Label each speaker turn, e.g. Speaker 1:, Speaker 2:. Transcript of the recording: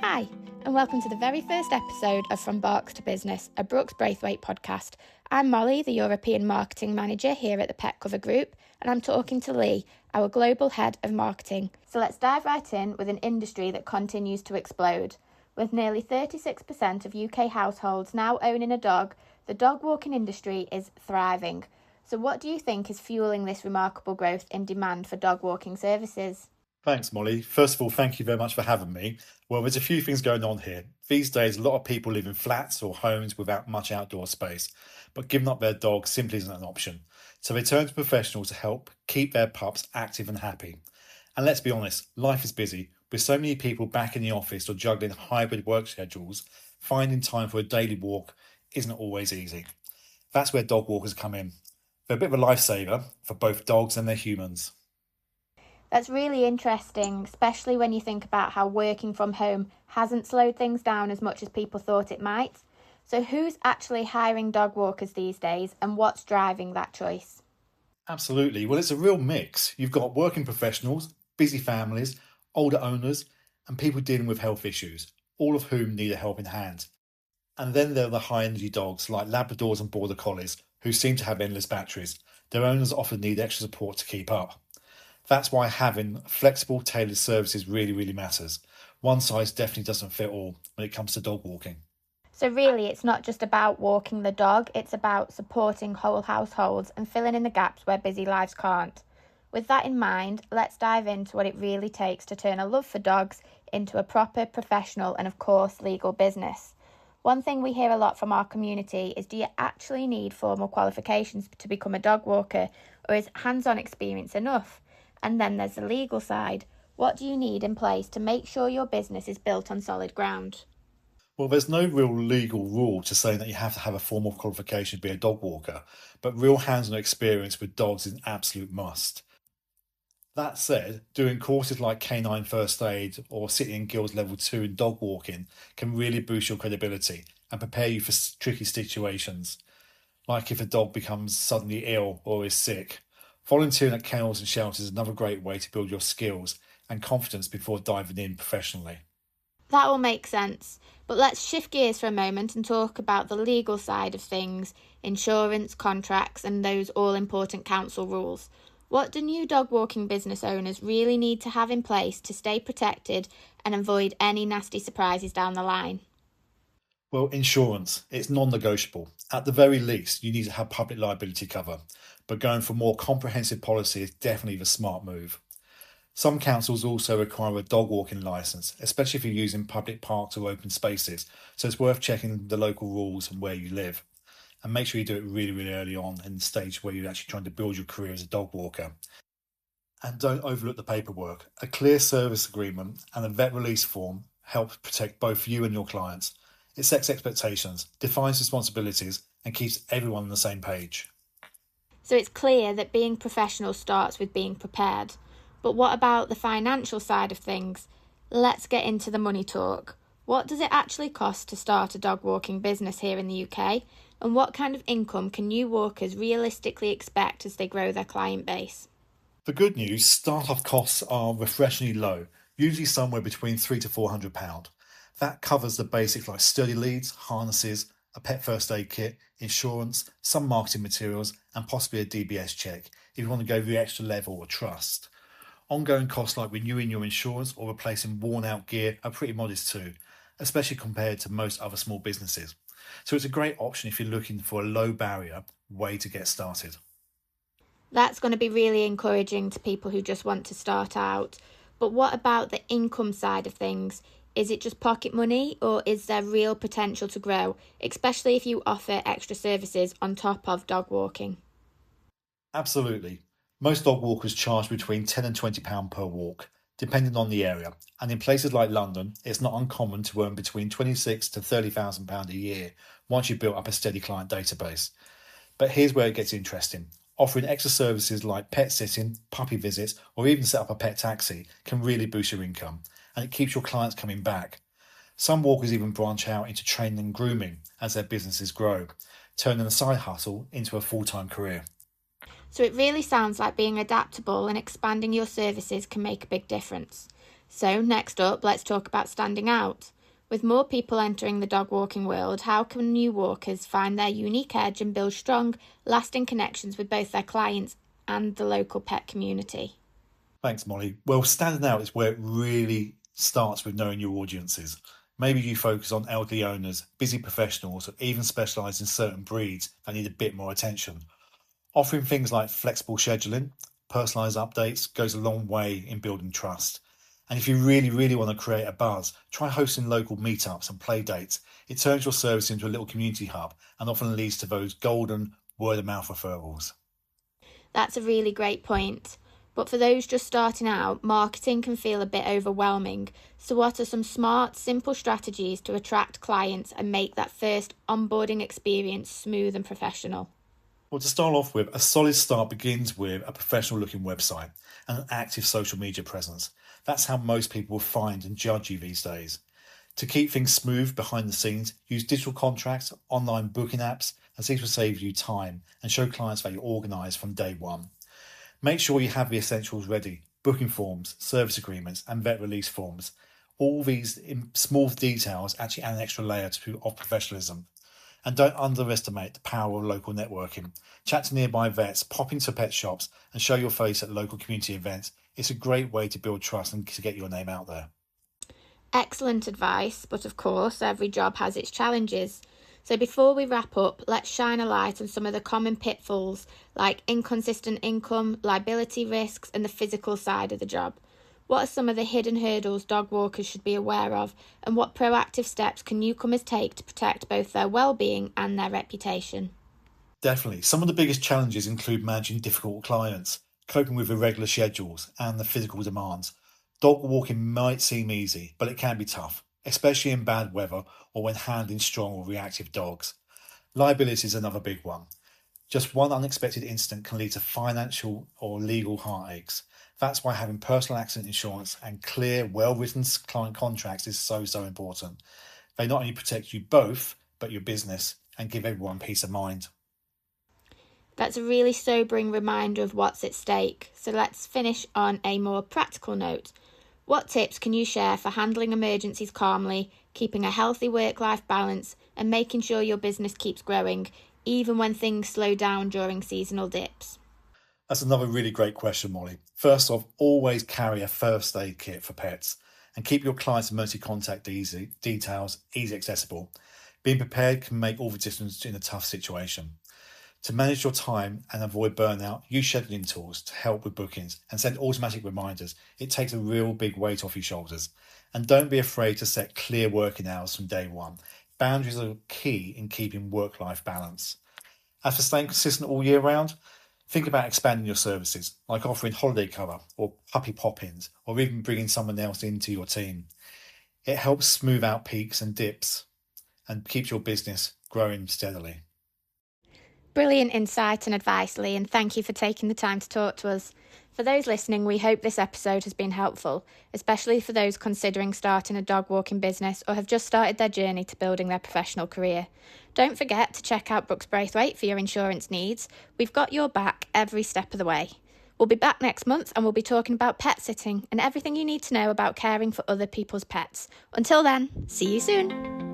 Speaker 1: Hi, and welcome to the very first episode of From Barks to Business, a Brooks Braithwaite podcast. I'm Molly, the European Marketing Manager here at the Petcover Group, and I'm talking to Lee, our Global Head of Marketing. So let's dive right in with an industry that continues to explode. With nearly 36% of UK households now owning a dog, the dog walking industry is thriving. So what do you think is fueling this remarkable growth in demand for dog walking services?
Speaker 2: Thanks, Molly. First of all, thank you very much for having me. Well, there's a few things going on here. These days, a lot of people live in flats or homes without much outdoor space, but giving up their dog simply isn't an option. So they turn to professionals to help keep their pups active and happy. And let's be honest, life is busy. With so many people back in the office or juggling hybrid work schedules, finding time for a daily walk isn't always easy. That's where dog walkers come in. They're a bit of a lifesaver for both dogs and their humans.
Speaker 1: That's really interesting, especially when you think about how working from home hasn't slowed things down as much as people thought it might. So who's actually hiring dog walkers these days and what's driving that choice?
Speaker 2: Absolutely. Well, it's a real mix. You've got working professionals, busy families, older owners, and people dealing with health issues, all of whom need a helping hand. And then there are the high-energy dogs like Labradors and Border Collies, who seem to have endless batteries. Their owners often need extra support to keep up. That's why having flexible, tailored services really matters. One size definitely doesn't fit all when it comes to dog walking.
Speaker 1: So really, it's not just about walking the dog, it's about supporting whole households and filling in the gaps where busy lives can't. With that in mind, let's dive into what it really takes to turn a love for dogs into a proper, professional and of course legal business. One thing we hear a lot from our community is, do you actually need formal qualifications to become a dog walker, or is hands-on experience enough? And then there's the legal side. What do you need in place to make sure your business is built on solid ground?
Speaker 2: Well, there's no real legal rule to say that you have to have a formal qualification to be a dog walker, but real hands-on experience with dogs is an absolute must. That said, doing courses like Canine First Aid or City and Guilds Level 2 in dog walking can really boost your credibility and prepare you for tricky situations, like if a dog becomes suddenly ill or is sick. Volunteering at kennels and shelters is another great way to build your skills and confidence before diving in professionally.
Speaker 1: That all makes sense, but let's shift gears for a moment and talk about the legal side of things, insurance, contracts and those all-important council rules. What do new dog walking business owners really need to have in place to stay protected and avoid any nasty surprises down the line?
Speaker 2: Well, insurance, it's non-negotiable. At the very least, you need to have public liability cover, but going for more comprehensive policy is definitely the smart move. Some councils also require a dog walking licence, especially if you're using public parks or open spaces, so it's worth checking the local rules and where you live. And make sure you do it really early on in the stage where you're actually trying to build your career as a dog walker. And don't overlook the paperwork. A clear service agreement and a vet release form help protect both you and your clients. It sets expectations, defines responsibilities, and keeps everyone on the same page.
Speaker 1: So it's clear that being professional starts with being prepared. But what about the financial side of things? Let's get into the money talk. What does it actually cost to start a dog walking business here in the UK? And what kind of income can new walkers realistically expect as they grow their client base?
Speaker 2: The good news, start-off costs are refreshingly low, usually somewhere between £300 to £400. That covers the basics like sturdy leads, harnesses, a pet first aid kit, insurance, some marketing materials, and possibly a DBS check if you want to go the extra level or trust. Ongoing costs like renewing your insurance or replacing worn-out gear are pretty modest too, especially compared to most other small businesses. So it's a great option if you're looking for a low-barrier way to get started.
Speaker 1: That's going to be really encouraging to people who just want to start out. But what about the income side of things? Is it just pocket money, or is there real potential to grow, especially if you offer extra services on top of dog walking?
Speaker 2: Absolutely. Most dog walkers charge between £10 and £20 per walk, depending on the area. And in places like London, it's not uncommon to earn between £26,000 to £30,000 a year once you've built up a steady client database. But here's where it gets interesting. Offering extra services like pet sitting, puppy visits, or even set up a pet taxi can really boost your income, and it keeps your clients coming back. Some walkers even branch out into training and grooming as their businesses grow, turning a side hustle into a full-time career.
Speaker 1: So it really sounds like being adaptable and expanding your services can make a big difference. So next up, let's talk about standing out. With more people entering the dog walking world, how can new walkers find their unique edge and build strong, lasting connections with both their clients and the local pet community?
Speaker 2: Thanks, Molly. Well, standing out is where it really starts with knowing your audiences. Maybe you focus on elderly owners, busy professionals, or even specialise in certain breeds that need a bit more attention. Offering things like flexible scheduling, personalised updates goes a long way in building trust. And if you really want to create a buzz, try hosting local meetups and play dates. It turns your service into a little community hub and often leads to those golden word of mouth referrals.
Speaker 1: That's a really great point. But for those just starting out, marketing can feel a bit overwhelming. So what are some smart, simple strategies to attract clients and make that first onboarding experience smooth and professional?
Speaker 2: Well, to start off with, a solid start begins with a professional looking website and an active social media presence. That's how most people will find and judge you these days. To keep things smooth behind the scenes, use digital contracts, online booking apps, and these will save you time and show clients that you're organised from day one. Make sure you have the essentials ready: booking forms, service agreements, and vet release forms. All these small details actually add an extra layer of professionalism. And don't underestimate the power of local networking. Chat to nearby vets, pop into pet shops, and show your face at local community events. It's a great way to build trust and to get your name out there.
Speaker 1: Excellent advice, but of course, every job has its challenges. So before we wrap up, let's shine a light on some of the common pitfalls like inconsistent income, liability risks, and the physical side of the job. What are some of the hidden hurdles dog walkers should be aware of, and what proactive steps can newcomers take to protect both their well-being and their reputation?
Speaker 2: Definitely. Some of the biggest challenges include managing difficult clients, coping with irregular schedules, and the physical demands. Dog walking might seem easy, but it can be tough, especially in bad weather or when handling strong or reactive dogs. Liability is another big one. Just one unexpected incident can lead to financial or legal heartaches. That's why having personal accident insurance and clear, well-written client contracts is so important. They not only protect you both, but your business, and give everyone peace of mind.
Speaker 1: That's a really sobering reminder of what's at stake. So let's finish on a more practical note. What tips can you share for handling emergencies calmly, keeping a healthy work-life balance, and making sure your business keeps growing, even when things slow down during seasonal dips?
Speaker 2: That's another really great question, Molly. First off, always carry a first aid kit for pets and keep your clients' emergency contact details easy accessible. Being prepared can make all the difference in a tough situation. To manage your time and avoid burnout, use scheduling tools to help with bookings and send automatic reminders. It takes a real big weight off your shoulders. And don't be afraid to set clear working hours from day one. Boundaries are key in keeping work-life balance. As for staying consistent all year round, think about expanding your services, like offering holiday cover or puppy pop-ins, or even bringing someone else into your team. It helps smooth out peaks and dips and keeps your business growing steadily.
Speaker 1: Brilliant insight and advice, Lee, and thank you for taking the time to talk to us. For those listening, we hope this episode has been helpful, especially for those considering starting a dog walking business or have just started their journey to building their professional career. Don't forget to check out Brooks Braithwaite for your insurance needs. We've got your back every step of the way. We'll be back next month and we'll be talking about pet sitting and everything you need to know about caring for other people's pets. Until then, see you soon.